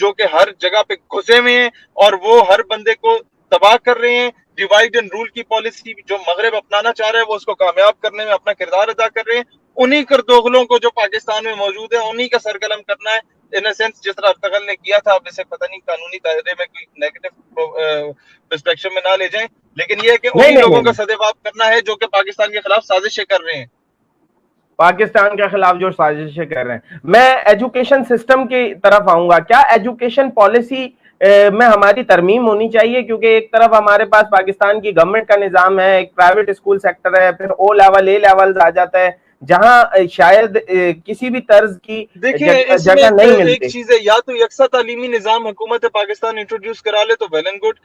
جو کہ ہر جگہ پہ گھسے ہوئے ہیں اور وہ ہر بندے کو تباہ کر رہے ہیں. ڈیوائڈ اینڈ رول کی پالیسی جو مغرب اپنانا چاہ رہا ہے وہ اس کو کامیاب کرنے میں اپنا کردار ادا کر رہے ہیں. انہی کردوغلوں کو جو پاکستان میں موجود ہیں انہی کا سرقلم کرنا ہے. ان اے سینس جس طرح ارطغرل نے کیا تھا, اب اسے پتہ نہیں قانونی دائرے میں کوئی نیگیٹو پرسپیکشن میں نہ لے جائیں, لیکن یہ ہے کہ انہی لوگوں کا سدباب کرنا ہے جو کہ پاکستان کے خلاف سازشیں کر رہے ہیں, پاکستان کے خلاف جو سازشیں کر رہے ہیں. میں ایجوکیشن سسٹم کی طرف آؤں گا. کیا ایجوکیشن پالیسی میں ہماری ترمیم ہونی چاہیے؟ کیونکہ ایک طرف ہمارے پاس پاکستان کی گورنمنٹ کا نظام ہے, ایک پرائیویٹ اسکول سیکٹر ہے, پھر او لیول اے لیول آ جاتا ہے جہاں شاید کسی بھی طرز کی جگہ نہیں ملتی. ایک چیز ہے, یا تو یکساں تعلیمی نظام حکومت پاکستان انٹروڈیوس کرا لے تو ویل اینڈ گڈ.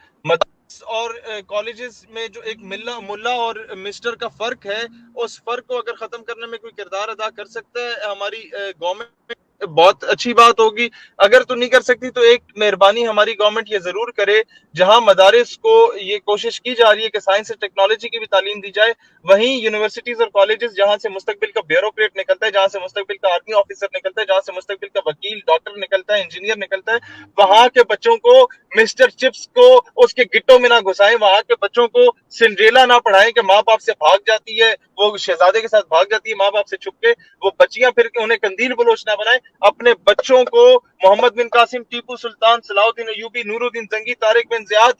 اور کالجز میں جو ایک ملا اور مسٹر کا فرق ہے, اس فرق کو اگر ختم کرنے میں کوئی کردار ادا کر سکتا ہے ہماری گورنمنٹ, بہت اچھی بات ہوگی. اگر تو نہیں کر سکتی تو ایک مہربانی ہماری گورنمنٹ یہ ضرور کرے, جہاں مدارس کو یہ کوشش کی جا رہی ہے کہ سائنس اور ٹیکنالوجی کی بھی تعلیم دی جائے, وہیں یونیورسٹیز اور کالجز جہاں سے مستقبل کا بیوروکریٹ نکلتا ہے, جہاں سے مستقبل کا آرمی آفیسر نکلتا ہے, جہاں سے مستقبل کا وکیل, ڈاکٹر نکلتا ہے, انجینئر نکلتا ہے, وہاں کے بچوں کو مسٹر چپس کو اس کے گٹوں میں نہ گھسائیں, وہاں کے بچوں کو سنڈریلا نہ پڑھائیں کہ ماں باپ سے بھاگ جاتی ہے, وہ شہزادے کے ساتھ بھاگ جاتی ہے ماں باپ سے چھپ کے, وہ بچیاں پھر انہیں قندیل بلوچ نہ بنائیں. اپنے بچوں کو محمد بن قاسم, ٹیپو سلطان, صلاح الدین ایوبی, نور الدین زنگی, طارق بن زیاد,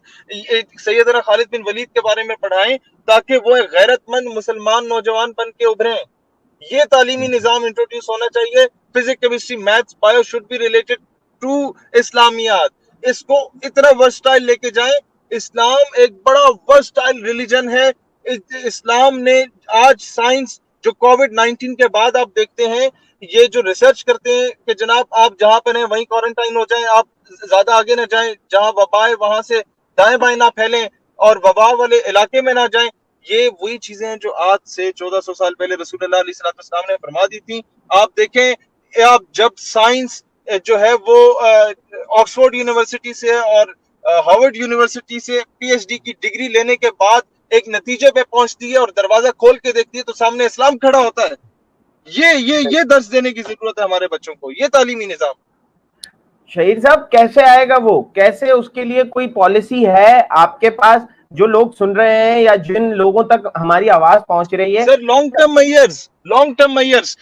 سیدنا خالد بن ولید کے بارے میں پڑھائیں تاکہ وہ ایک غیرت مند مسلمان نوجوان بن کے ابھریں. یہ تعلیمی نظام انٹروڈیوس ہونا چاہیے. Physics, chemistry, maths, bio should be related to اسلامیات. اس کو اتنا ورسٹائل لے کے جائیں. اسلام ایک بڑا ورسٹائل ریلیجن ہے. اسلام نے آج سائنس جو کووڈ-19 کے بعد آپ دیکھتے ہیں, یہ جو ریسرچ کرتے ہیں کہ جناب آپ جہاں پر ہیں وہیں کوارنٹائن ہو جائیں, آپ زیادہ آگے نہ جائیں, جہاں وبا ہے وہاں سے دائیں بائیں نہ پھیلیں اور وبا والے علاقے میں نہ جائیں. یہ وہی چیزیں ہیں جو آج سے 1400 سال پہلے رسول اللہ علیہ السلام نے فرما دی تھی. آپ دیکھیں, آپ جب سائنس جو ہے وہ آکسفورڈ یونیورسٹی سے اور ہارورڈ یونیورسٹی سے پی ایچ ڈی کی ڈگری لینے کے بعد ایک نتیجے پہ پہنچتی ہے اور دروازہ کھول کے دیکھتی ہے تو سامنے اسلام کھڑا ہوتا ہے. یہ درس دینے کی ضرورت ہے ہمارے بچوں کو, یہ تعلیمی نظام. شہید صاحب کیسے آئے گا وہ, کیسے اس کے لیے کوئی پالیسی ہے آپ کے پاس جو لوگ سن رہے ہیں یا جن لوگوں تک ہماری آواز پہنچ رہی ہے؟ سر لانگ ٹرم میئرز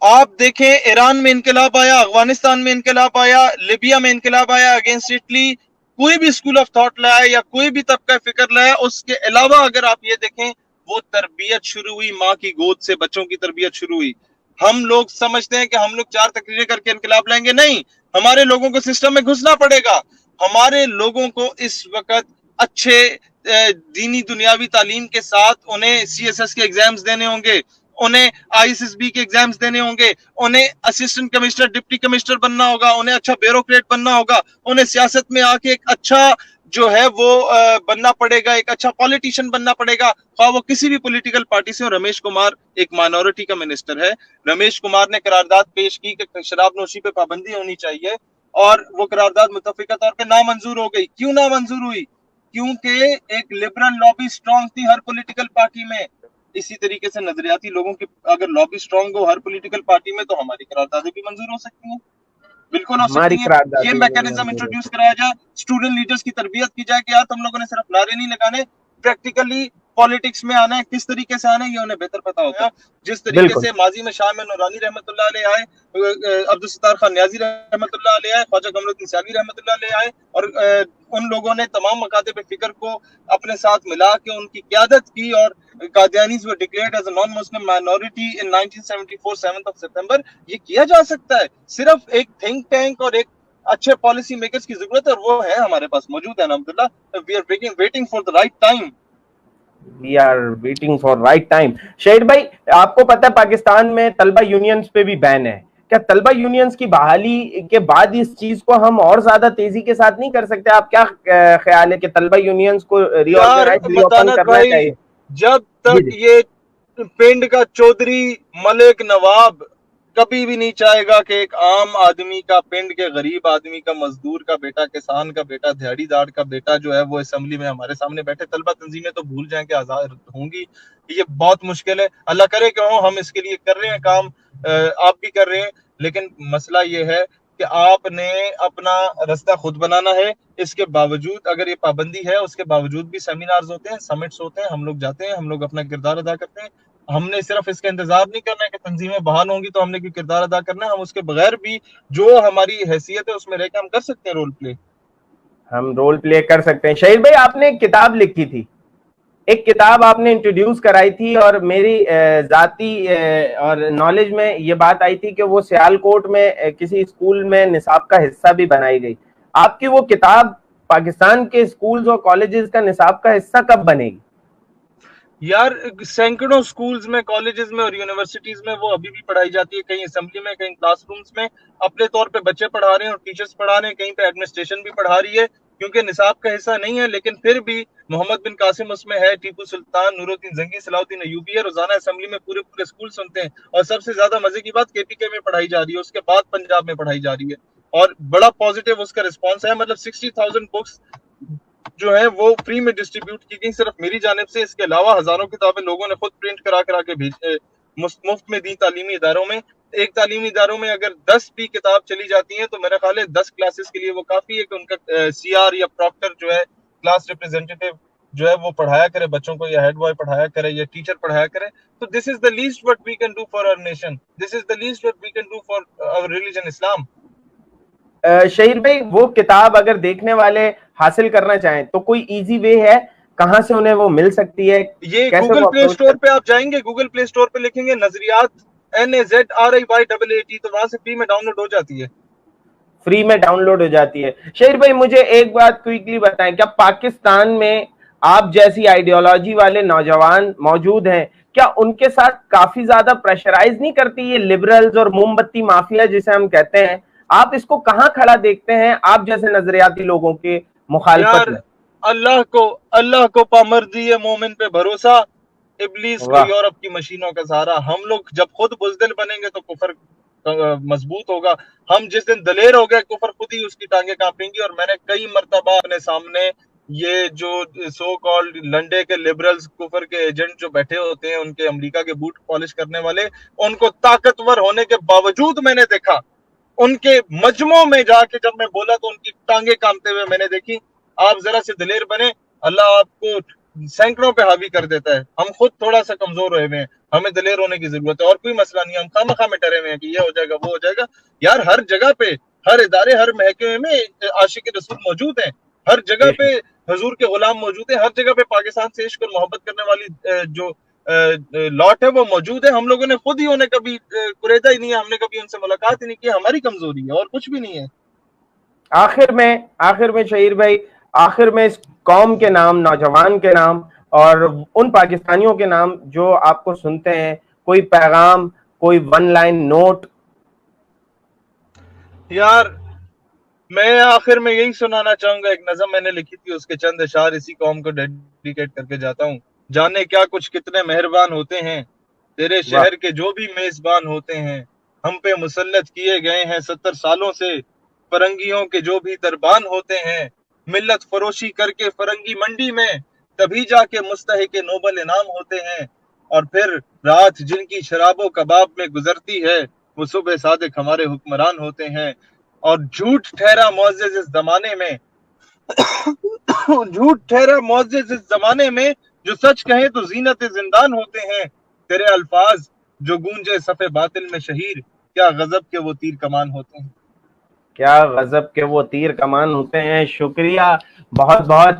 آپ دیکھیں, ایران میں انقلاب آیا, افغانستان میں انقلاب آیا, لیبیا میں انقلاب آیا اگینسٹ اٹلی, کوئی بھی اسکول آف تھاٹ لایا یا کوئی بھی طبقہ فکر لایا. اس کے علاوہ اگر آپ یہ دیکھیں, وہ تربیت شروع ہوئی ماں کی گود سے, بچوں کی تربیت شروع ہوئی. ہم لوگ سمجھتے ہیں کہ ہم لوگ 4 تقریریں کر کے انقلاب لائیں گے. نہیں, ہمارے لوگوں کو سسٹم میں گھسنا پڑے گا. ہمارے لوگوں کو اس وقت اچھے دینی دنیاوی تعلیم کے ساتھ انہیں سی ایس ایس کے ایگزامز دینے ہوں گے, انہیں آئی ایس ایس بی کے ایگزامز دینے ہوں گے, انہیں اسسٹنٹ کمشنر, ڈپٹی کمشنر بننا ہوگا, انہیں اچھا بیوروکریٹ بننا ہوگا, انہیں سیاست میں آ کے ایک اچھا جو ہے وہ بننا پڑے گا, ایک اچھا پولیٹیشین بننا پڑے گا, خواہ وہ کسی بھی پولیٹیکل پارٹی سے. اور رمیش کمار ایک مائنورٹی کا منسٹر ہے. رمیش کمار نے قرارداد پیش کی کہ شراب نوشی پہ پابندی ہونی چاہیے, اور وہ قرارداد متفقہ طور پہ نامنظور ہو گئی. کیوں نامنظور ہوئی؟ کیونکہ ایک لبرل لابی سٹرونگ تھی ہر پولیٹیکل پارٹی میں. اسی طریقے سے نظریاتی لوگوں کی اگر لابی سٹرونگ ہو ہر پولیٹیکل پارٹی میں تو ہماری قراردادیں بھی منظور ہو سکتی ہیں, بالکل ہو سکتی ہیں. یہ میکانزم انٹروڈیوس کرایا جائے, اسٹوڈنٹ لیڈرز کی تربیت کی جائے کہ یار تم لوگوں نے صرف نعرے نہیں لگانے, پریکٹیکلی پالیٹکس میں آنا ہے, کس طریقے سے آنا ہے یہ انہیں بہتر پتا ہوتا ہے. جس طریقے سے ماضی میں شاہ میں نورانی رحمۃ اللہ علیہ آئے, عبدالستار خان نیازی رحمۃ اللہ علیہ آئے, خواجہ قمر الدین سیالی رحمۃ اللہ علیہ آئے, اور ان لوگوں نے تمام مکاتب فکر کو اپنے ساتھ ملا کے ان کی قیادت کی, اور قادیانیز were declared as a non-Muslim minority in 1974 7th of September. یہ کیا جا سکتا ہے. صرف ایک تھنک ٹینک اور ایک اچھے پالیسی میکرز کی ضرورت ہے, اور وہ ہے ہمارے پاس موجود ہے الحمدللہ. We are waiting for the right time. We are waiting for right time. شہید بھائی, آپ کو پتہ ہے پاکستان میں طلبہ یونینز پہ بھی بین ہے. کیا طلبہ یونینز کی بحالی کے بعد اس چیز کو ہم اور زیادہ تیزی کے ساتھ نہیں کر سکتے؟ آپ کیا خیال ہے کہ طلبہ یونینز کو ری اوپن کرنا چاہیے؟ جب تک یہ پنڈ کا چودھری ملک نواب کبھی بھی نہیں چاہے گا کہ ایک عام آدمی کا, پنڈ کے غریب آدمی کا, مزدور کا بیٹا, کسان کا بیٹا, دہاڑی دار کا بیٹا جو ہے وہ اسمبلی میں ہمارے سامنے بیٹھے. طلبہ تنظیمیں تو بھول جائیں کہ آزاد ہوں گی, یہ بہت مشکل ہے. اللہ کرے کہ ہم اس کے لیے کر رہے ہیں کام, آپ بھی کر رہے ہیں, لیکن مسئلہ یہ ہے کہ کہ آپ نے اپنا راستہ خود بنانا ہے. اس کے باوجود اگر یہ پابندی ہے، اس کے باوجود بھی سیمینارز ہوتے ہیں، سمٹس ہوتے ہیں، ہم لوگ جاتے ہیں، ہم لوگ اپنا کردار ادا کرتے ہیں. ہم نے صرف اس کا انتظار نہیں کرنا ہے کہ تنظیمیں بحال ہوں گی تو ہم نے کوئی کردار ادا کرنا ہے. ہم اس کے بغیر بھی جو ہماری حیثیت ہے اس میں رہ کے ہم کر سکتے ہیں رول پلے. ہم رول پلے کر سکتے ہیں. شہید بھائی، آپ نے ایک کتاب لکھی تھی، ایک کتاب آپ نے انٹروڈیوس کرائی تھی، اور میری ذاتی اور نالج میں یہ بات آئی تھی کہ وہ سیالکوٹ میں کسی اسکول میں نصاب کا حصہ بھی بنائی گئی. آپ کی وہ کتاب پاکستان کے اسکولز اور کالجز کا نصاب کا حصہ کب بنے گی؟ یار سینکڑوں سکولز میں، کالجز میں اور یونیورسٹیز میں وہ ابھی بھی پڑھائی جاتی ہے. کہیں اسمبلی میں، کہیں کلاس رومز میں اپنے طور پہ بچے پڑھا رہے ہیں اور ٹیچرز پڑھا رہے ہیں. کہیں پہ ایڈمنسٹریشن بھی پڑھا رہی ہے کیونکہ نصاب کا حصہ نہیں ہے. لیکن پھر بھی محمد بن قاسم اس میں ہے، ٹیپو سلطان، نور الدین زنگی، صلاح الدین ایوبی ہے. روزانہ اسمبلی میں پورے اسکول سنتے ہیں. اور سب سے زیادہ مزے کی بات KPK میں پڑھائی جا رہی ہے، اس کے بعد پنجاب میں پڑھائی جا رہی ہے. اور بڑا پازیٹیو اس کا رسپانس ہے. مطلب 60,000 بکس جو ہے وہ فری میں ڈسٹریبیوٹ کی گئی صرف میری جانب سے. اس کے علاوہ ہزاروں کتابیں لوگوں نے خود پرنٹ کرا کے بھیج مفت میں دی تعلیمی اداروں میں. ایک تعلیمی اداروں میں اگر 10 بھی کتاب چلی جاتی ہیں تو میرا خیال ہے 10 کلاسز کے لیے وہ کافی ہے کہ ان کا CR یا پراکٹر جو ہے، کلاس ریپرزینٹیٹیو جو ہے وہ پڑھایا کرے بچوں کو، یا ہیڈ بوائے پڑھایا کرے، یا ٹیچر پڑھایا کرے. تو this is the least what we can do for our nation. This is the least what we can do for our religion Islam. شہید بھائی، وہ کتاب اگر دیکھنے والے حاصل کرنا چاہیں تو کوئی ایزی وے ہے؟ کہاں سے انہیں وہ مل سکتی ہے؟ یہ کیسے گوگل وہ پلے اپروچ اسٹور کر؟ پہ آپ جائیں گے، گوگل پلے اسٹور پہ لکھیں گے نظریات NAZRIYAAT تو وہاں سے فری میں ڈاؤن لوڈ ہو جاتی ہے. فری میں ڈاؤن لوڈ ہو جاتی ہے. شہید بھائی، مجھے ایک بات کوئکلی بتائیں، کیا پاکستان میں آپ جیسی آئیڈیالوجی والے نوجوان موجود ہیں؟ کیا ان کے ساتھ کافی زیادہ پریشرائز نہیں کرتی یہ لبرلز اور موم بتی مافیا جسے ہم کہتے ہیں؟ آپ اس کو کہاں کھڑا دیکھتے ہیں آپ جیسے نظریاتی لوگوں کے یار مخالفت میں؟ اللہ کو پامردی ہے، مومن پہ بھروسہ، ابلیس کو واہ. یورپ کی مشینوں کا سہارا. ہم لوگ جب خود بزدل بنیں گے تو کفر مضبوط ہوگا. ہم جس دن دلیر ہو گئے، کفر خود ہی اس کی ٹانگیں کانپیں گی. اور میں نے کئی مرتبہ اپنے سامنے یہ جو سو کالڈ لنڈے کے لبرلز، کفر کے ایجنٹ جو بیٹھے ہوتے ہیں، ان کے امریکہ کے بوٹ پالش کرنے والے، ان کو طاقتور ہونے کے باوجود میں نے دیکھا. ان کے مجمعوں میں جا کے جب میں بولا تو ان کی ٹانگیں کامتے ہوئے میں نے دیکھی. آپ ذرا سے دلیر بنے، اللہ آپ کو سینکڑوں پہ حاوی کر دیتا ہے. ہم خود تھوڑا سا کمزور ہوئے ہوئے ہیں، ہمیں دلیر ہونے کی ضرورت ہے. اور کوئی مسئلہ نہیں ہے، ہم خواہ میں ڈرے ہوئے ہیں کہ یہ ہو جائے گا، وہ ہو جائے گا. یار ہر جگہ پہ، ہر ادارے، ہر محکمے میں عاشق رسول موجود ہیں. ہر جگہ پہ حضور کے غلام موجود ہیں. ہر جگہ پہ پاکستان سے عشق اور محبت کرنے والی جو لاٹ ہے وہ موجود ہے. ہم لوگوں نے خود ہی انہیں کبھی قریدا ہی نہیں ہے، ہم نے کبھی ان سے ملاقات ہی نہیں کی. ہماری کمزوری ہے اور کچھ بھی نہیں ہے. آخر میں شہیر بھائی، آخر میں اس قوم کے نام، نوجوان کے نام اور ان پاکستانیوں کے نام جو آپ کو سنتے ہیں، کوئی پیغام، کوئی ون لائن نوٹ؟ یار میں آخر میں یہی سنانا چاہوں گا، ایک نظم میں نے لکھی تھی، اس کے چند اشعار اسی قوم کو ڈیڈیکیٹ کر کے جاتا ہوں. جانے کیا کچھ کتنے مہربان ہوتے ہیں تیرے واہ. شہر کے جو بھی میزبان ہوتے ہیں. ہم پہ مسلط کیے گئے ہیں 70 سالوں سے فرنگیوں کے جو بھی دربان ہوتے ہیں. ملت فروشی کر کے فرنگی منڈی میں تبھی جا کے مستحق نوبل انعام ہوتے ہیں. اور پھر رات جن کی شراب و کباب میں گزرتی ہے وہ صبح صادق ہمارے حکمران ہوتے ہیں. اور جھوٹ ٹھہرا معزز اس زمانے میں جھوٹ ٹھہرا معزز اس زمانے میں جو سچ کہیں تو زینت زندان ہوتے ہیں. تیرے الفاظ جو گونجے صف باطل میں شہیر، کیا غضب کے وہ تیر کمان ہوتے ہیں. کیا غضب کے وہ تیر کمان ہوتے ہیں. شکریہ، بہت بہت